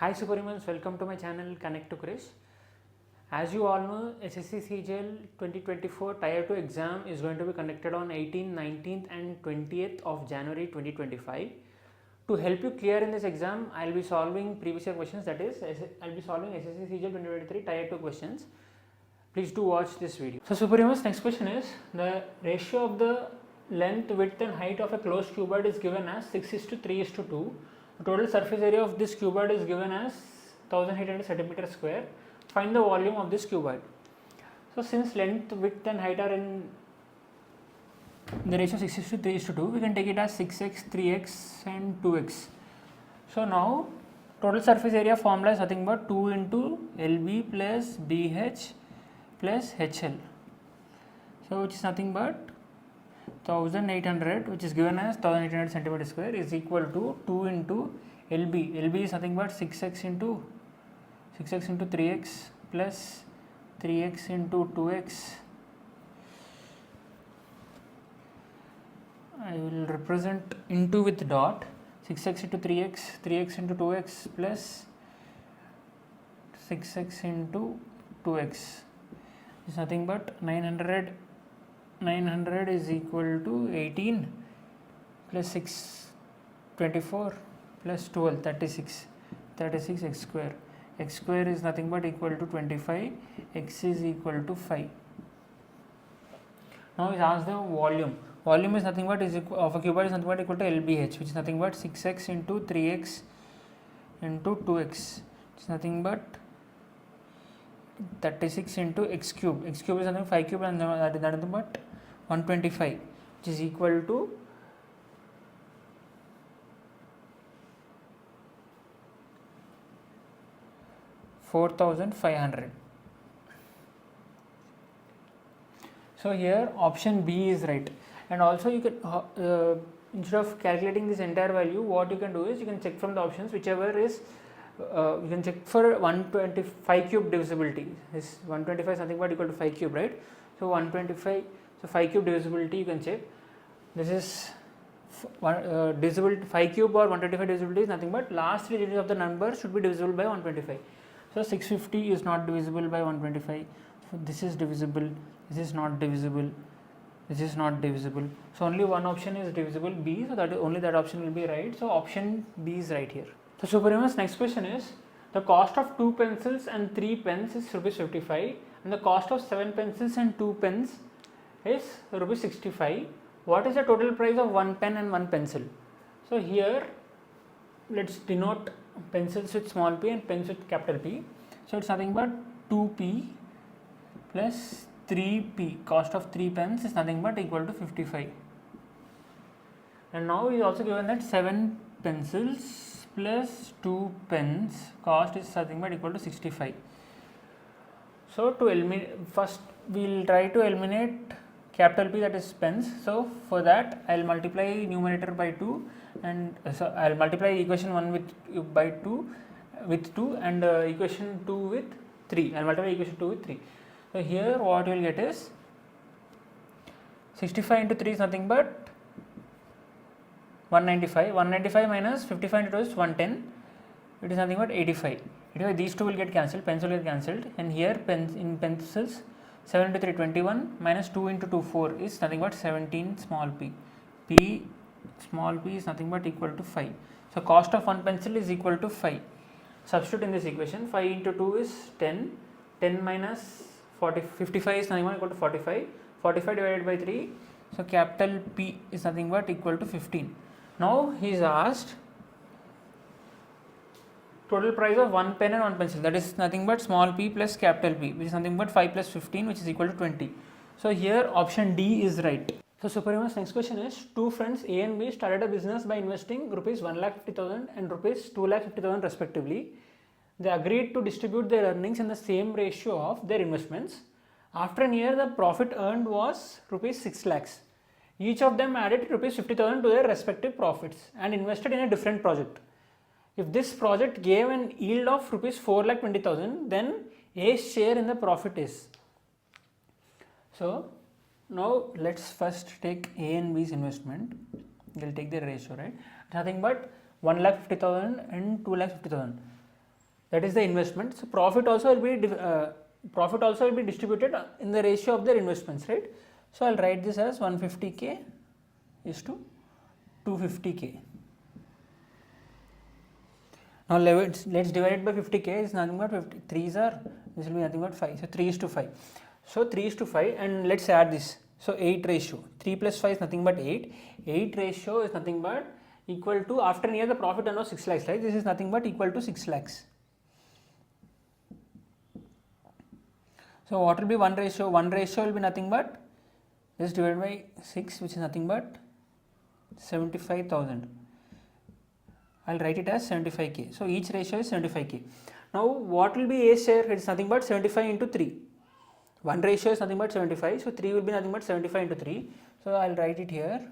Hi superhumans, welcome to my channel Connect to Krish. As you all know, SSC CGL 2024 Tier 2 exam is going to be conducted on 18th, 19th and 20th of January 2025. To help you clear in this exam, I will be solving previous year questions, that is, I will be solving SSC CGL 2023 Tier 2 questions. Please do watch this video. So superhumans, next question is, the ratio of the length, width and height of a closed cuboid is given as 6:3:2. The total surface area of this cuboid is given as 1800 centimeter square. Find the volume of this cuboid. So since length, width and height are in the ratio 6:3:2, we can take it as 6x, 3x and 2x. So now total surface area formula is nothing but 2 into LB plus BH plus HL. So which is nothing but 1800, which is given as 1800 centimeter square, is equal to 2 into LB. LB is nothing but 6x into 3x plus 3x into 2x. I will represent into with dot. 6x into 3x, 3x into 2x plus 6x into 2x is nothing but 900. 900 is equal to 18 plus 6, 24 plus 12, 36 x square. X square is nothing but equal to 25, x is equal to 5. Now we ask the volume. Volume is nothing but of a cuboid is nothing but equal to LBH, which is nothing but 6x into 3x into 2x, which is nothing but 36 into x cube. X cube is nothing but 5 cube and that is nothing but 125, which is equal to 4500. So here option B is right. And also you can instead of calculating this entire value, what you can do is you can check from the options whichever is you can check for 125 cube divisibility. This 125 is nothing but equal to 5 cube, right? So 125, so 5 cube divisibility you can check. This is divisible 5 cube or 125 divisibility is nothing but last 3 digits of the number should be divisible by 125. So 650 is not divisible by 125. So this is divisible. This is not divisible. This is not divisible. So only one option is divisible, B. So that only that option will be right. So option B is right here. So superhumans, next question is, the cost of 2 pencils and 3 pens is rupees 55 and the cost of 7 pencils and 2 pens is rupees 65. What is the total price of 1 pen and 1 pencil? So here let's denote pencils with small p and pens with capital P. So it's nothing but 2p plus 3p. Cost of 3 pens is nothing but equal to 55. And now we also given that 7 pencils plus 2 pens cost is nothing but equal to 65. So to eliminate, first we will try to eliminate capital P, that is pens. So for that I will multiply numerator by 2 and so I will multiply equation 1 with by 2 with 2 and equation 2 with 3. I will multiply equation 2 with 3. So here what you will get is 65 into 3 is nothing but 195. 195 minus 55 into 2 is 110. It is nothing but 85. Anyway, these two will get cancelled, pens will get cancelled, and here in pencils 7 into 3 21 minus 2 into 2 4 is nothing but 17 small p. P small p is nothing but equal to 5. So cost of 1 pencil is equal to 5. Substitute in this equation. 5 into 2 is 10. 10 minus 55 is nothing but equal to 45. 45 divided by 3. So capital P is nothing but equal to 15. Now he is asked total price of 1 pen and 1 pencil, that is nothing but small p plus capital P, which is nothing but 5 plus 15, which is equal to 20. So here option D is right. So superhumans, next question is, two friends A and B started a business by investing rupees 1,50,000 and rupees 2,50,000 respectively. They agreed to distribute their earnings in the same ratio of their investments. After a year, the profit earned was rupees 6 lakhs. Each of them added rupees 50,000 to their respective profits and invested in a different project. If this project gave an yield of rupees 4,20,000, then A's share in the profit is. So now let's first take A and B's investment. We'll take the ratio, right? Nothing but 1,50,000 and 2,50,000. that is the investment. So profit also will be distributed in the ratio of their investments, right? So I'll write this as 150k is to 250k. Now let's divide it by 50k. It's nothing but 50. 3s are, this will be nothing but 5. So 3 is to 5. So 3 is to 5, and let's add this. So 8 ratio. 3 plus 5 is nothing but 8. 8 ratio is nothing but equal to, after near the profit and 6 lakhs, right? This is nothing but equal to 6 lakhs. So what will be 1 ratio? 1 ratio will be nothing but this divided by 6, which is nothing but 75,000. I'll write it as 75k. So each ratio is 75k. Now what will be A's share? It is nothing but 75 into 3. 1 ratio is nothing but 75. So 3 will be nothing but 75 into 3. So I'll write it here.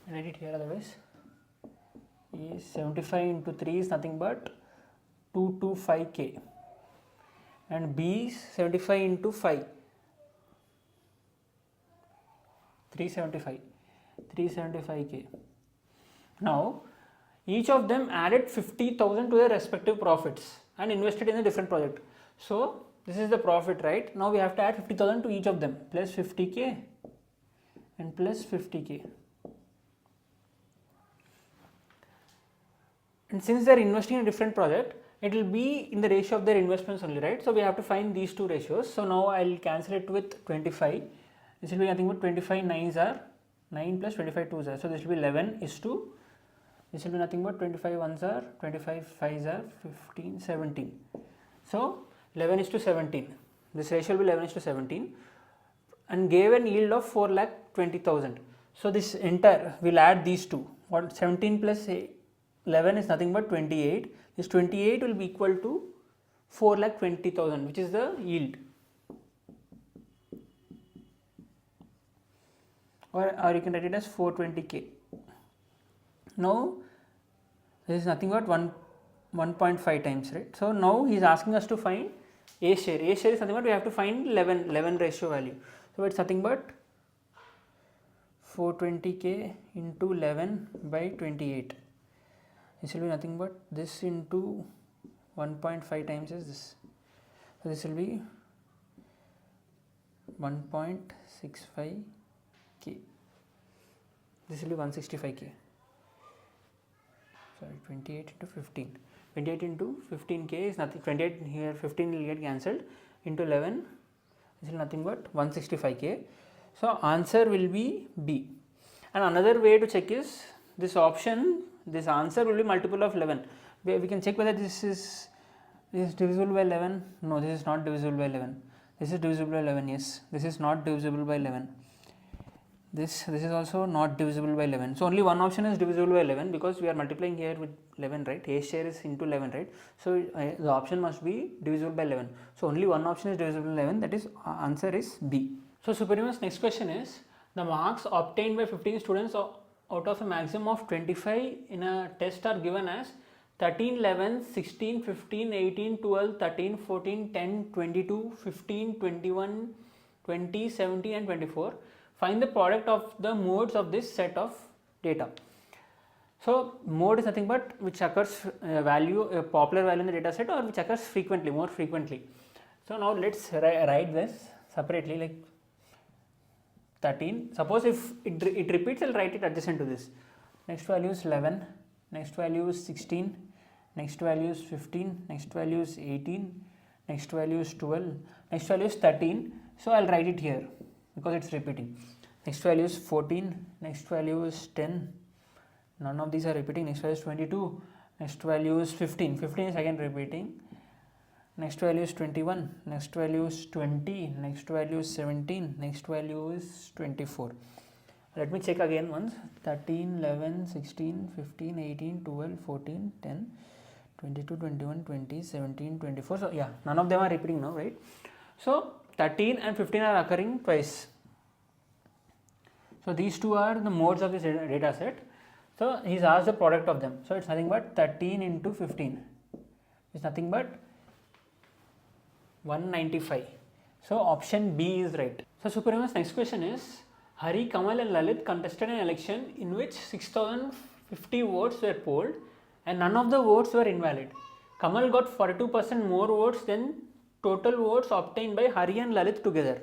Otherwise. Is 75 into 3 is nothing but 225k. And B is 75 into 5. 375k. Now each of them added 50,000 to their respective profits and invested in a different project. So this is the profit, right? Now we have to add 50,000 to each of them, plus 50k and plus 50k. And since they are investing in a different project, it will be in the ratio of their investments only, right? So we have to find these two ratios. So now I will cancel it with 25. This will be nothing but 25 9s are 9 plus 25 2s are. So this will be 11 is to, this will be nothing but 25 1s are 25 5s are 15 17. So 11 is to 17. This ratio will be 11 is to 17 and gave an yield of 4,20,000. So this entire, we'll add these two. What 17 plus 11 is nothing but 28. This 28 will be equal to 4,20,000, which is the yield. Or you can write it as 420k. Now this is nothing but 1.5 times, right? So now he is asking us to find A share. A share is nothing but we have to find 11 ratio value. So it's nothing but 420k into 11 by 28. This will be nothing but this into 1.5 times is this. So this will be 1.65k. This will be 165k. Sorry, 28 into 15. 28 into 15k is nothing. 28 here, 15 will get cancelled into 11. This is nothing but 165k. So answer will be B. And another way to check is this option. This answer will be multiple of 11. We can check whether this is divisible by 11. No, this is not divisible by 11. This is divisible by 11. Yes, this is not divisible by 11. This is also not divisible by 11. So only one option is divisible by 11 because we are multiplying here with 11, right? A share is into 11, right? So the option must be divisible by 11. So only one option is divisible by 11. That is answer is B. So superhumans, next question is the marks obtained by 15 students out of a maximum of 25 in a test are given as 13, 11, 16, 15, 18, 12, 13, 14, 10, 22, 15, 21, 20, 17 and 24. Find the product of the modes of this set of data. So mode is nothing but which occurs a popular value in the data set or which occurs frequently, more frequently. So now let's write this separately, like 13. Suppose if it repeats, I'll write it adjacent to this. Next value is 11, next value is 16, next value is 15, next value is 18, next value is 12, next value is 13. So I'll write it here because it's repeating. Next value is 14, next value is 10, none of these are repeating. Next value is 22, next value is 15, 15 is again repeating. Next value is 21, next value is 20, next value is 17, next value is 24. Let me check again once. 13, 11, 16, 15, 18, 12, 14, 10, 22, 21, 20, 17, 24. So yeah, none of them are repeating now, right? So 13 and 15 are occurring twice. So these two are the modes of this data set. So he's asked the product of them. So it's nothing but 13 into 15. It's nothing but 195. So option B is right. So superhumans, next question is Hari, Kamal and Lalit contested an election in which 6,050 votes were polled and none of the votes were invalid. Kamal got 42% more votes than total votes obtained by Hari and Lalit together.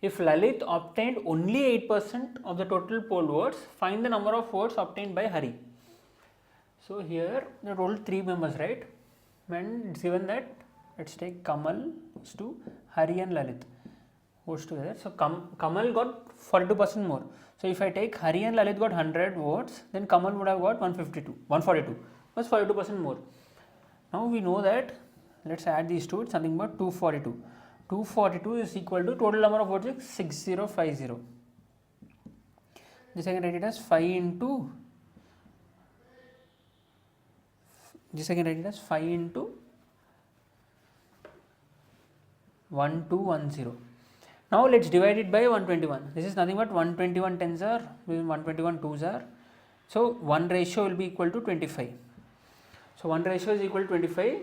If Lalit obtained only 8% of the total poll votes, find the number of votes obtained by Hari. So here the total 3 members, right? And it's given that, let's take Kamal is to Hari and Lalit votes together. So Kamal got 42% more. So if I take Hari and Lalit got 100 votes, then Kamal would have got 142. Was 42% more. Now we know that, let's add these two, it's something but 242. 242 is equal to total number of votes is 6050. This I can write it as 5 into 1210. Now let's divide it by 121. This is nothing but 121 tens are, 121 twos are. So 1 ratio will be equal to 25. So 1 ratio is equal to 25.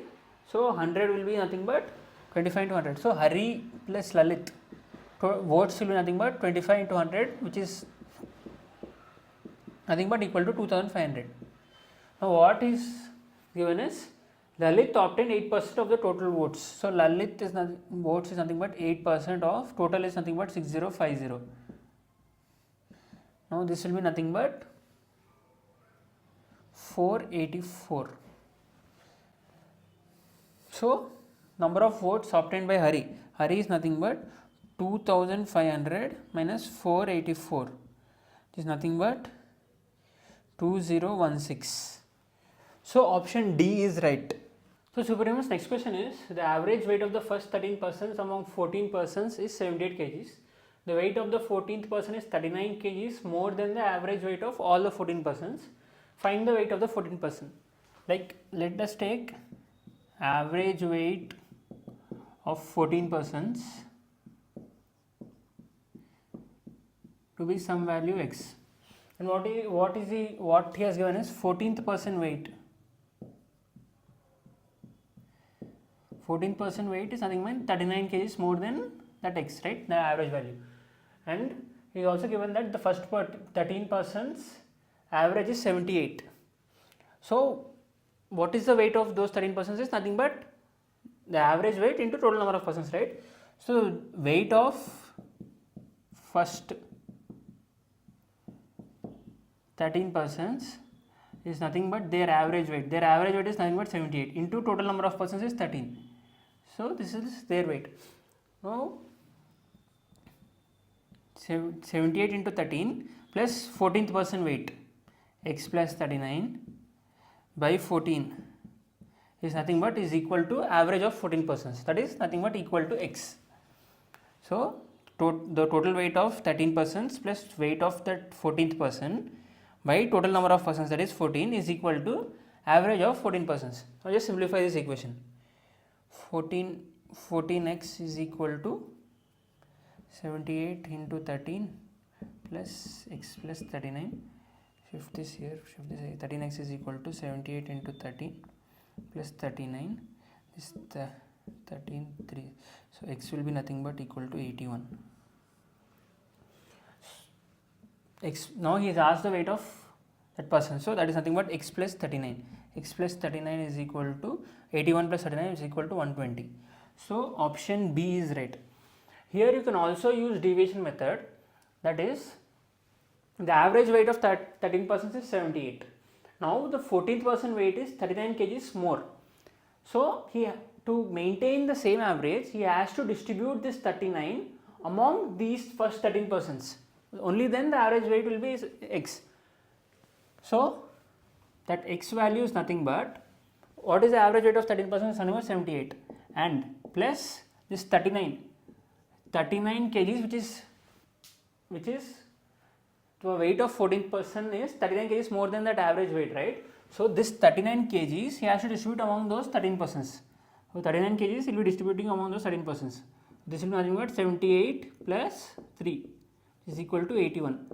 So 100 will be nothing but 25 into 100. So Hari plus Lalit votes will be nothing but 25 into 100, which is nothing but equal to 2500. Now what is given is Lalit obtained 8% of the total votes. So Lalit is votes is nothing but 8% of total is nothing but 6050. Now this will be nothing but 484. So number of votes obtained by Hari is nothing but 2500 minus 484. It is nothing but 2016. So option D is right. So superhumans, next question is, the average weight of the first 13 persons among 14 persons is 78 kgs. The weight of the 14th person is 39 kgs more than the average weight of all the 14 persons. Find the weight of the 14th person. Like, let us take average weight of 14 persons to be some value x. And what he has given is 14th person weight. 14% weight is nothing but 39 kgs more than that x, right, the average value. And he is also given that the first 13 persons average is 78. So what is the weight of those 13 persons is nothing but the average weight into total number of persons, right? So weight of first 13 persons is nothing but their average weight. Their average weight is nothing but 78 into total number of persons is 13. So this is their weight. Now 78 into 13 plus 14th person weight, x plus 39 by 14 is nothing but is equal to average of 14 persons, that is nothing but equal to x. So the total weight of 13 persons plus weight of that 14th person by total number of persons, that is 14, is equal to average of 14 persons. Now just simplify this equation. 14x is equal to 78 into 13 plus x plus 39. Shift this here, 13x is equal to 78 into 13 plus 39. This 13 3. So x will be nothing but equal to 81. X, now he has asked the weight of that person, so that is nothing but x plus 39. X plus 39 is equal to 81 plus 39 is equal to 120. So option B is right. Here you can also use deviation method, that is the average weight of 13 persons is 78. Now the 14th person weight is 39 kgs more. So to maintain the same average, he has to distribute this 39 among these first 13 persons. Only then the average weight will be x. So that x value is nothing but, what is the average weight of 13 persons? 78 and plus this 39 kgs, which is the weight of 14th person is 39 kgs more than that average weight, right? So this 39 kgs he has to distribute among those 13 persons. So 39 kgs he will be distributing among those 13 persons. This will be nothing but 78 plus 3 is equal to 81.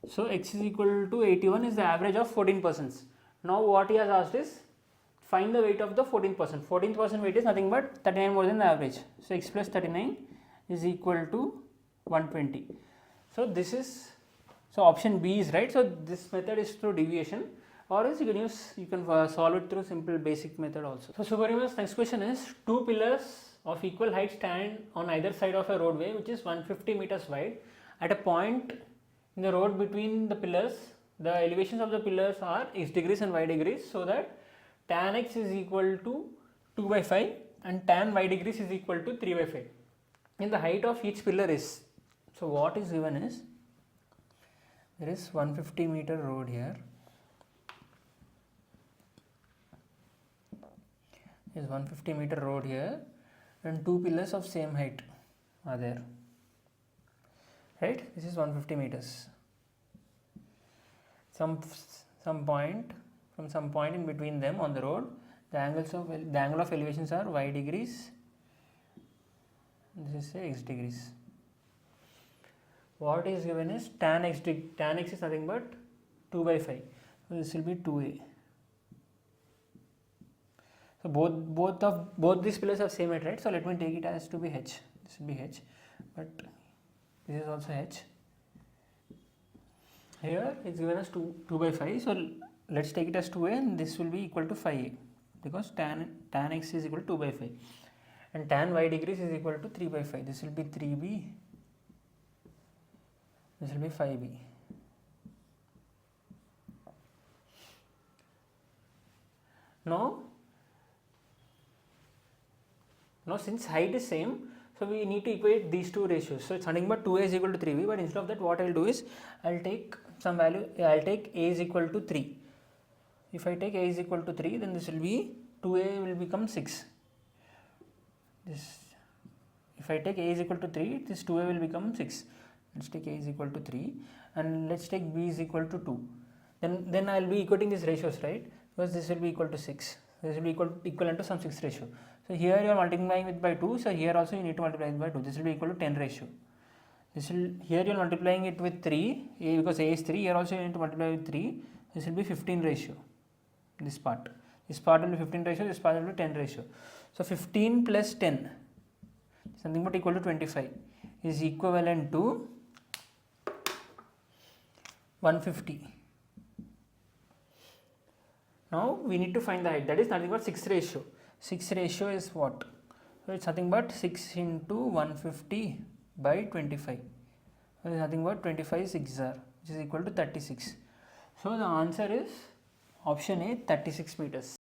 So x is equal to 81 is the average of 14 persons. Now what he has asked is find the weight of the 14th person. 14th person weight is nothing but 39 more than the average. So x plus 39 is equal to 120. So this is, so option B is right. So this method is through deviation. or else you can solve it through simple basic method also. So superhumans, next question is, two pillars of equal height stand on either side of a roadway which is 150 meters wide. At a point in the road between the pillars, the elevations of the pillars are x degrees and y degrees, so that tan x is equal to 2 by 5 and tan y degrees is equal to 3 by 5. And the height of each pillar is, so what is given is, there is 150 meter road here, is 150 meter road here, and two pillars of same height are there, right? This is 150 meters. From some point in between them on the road, the angle of elevations are y degrees, this is say x degrees. What is given is tan x is nothing but 2 by 5, so this will be 2a. So both these pillars have same height, right? So let me take it as to be h. This will be h, but this is also h. Here it's given as 2 by 5. So let's take it as 2a, and this will be equal to 5a, because tan x is equal to 2 by 5, and tan y degrees is equal to 3 by 5. This will be 3b. This will be 5b. Now since height is same, so we need to equate these two ratios. So it's nothing but 2a is equal to 3b, but instead of that, what I will do is, I will take some value, I will take a is equal to 3. If I take a is equal to 3, then this will be 2a will become 6. This, if I take a is equal to 3, this 2a will become 6. Let's take a is equal to 3, and let's take b is equal to 2. Then I will be equating these ratios, right? Because this will be equal to 6. This will be equivalent to some 6 ratio. So here you are multiplying with by 2. So here also you need to multiply it by 2. This will be equal to 10 ratio. Here you are multiplying it with 3, because a is 3. Here also you need to multiply with 3. This will be 15 ratio. This part will be 15 ratio. This part will be 10 ratio. So 15 plus 10, something but equal to 25, is equivalent to 150. Now we need to find the height. That is nothing but 6 ratio. 6 ratio is what? So it's nothing but 6 into 150 by 25. So it's nothing but 25 6 are, which is equal to 36. So the answer is option A, 36 meters.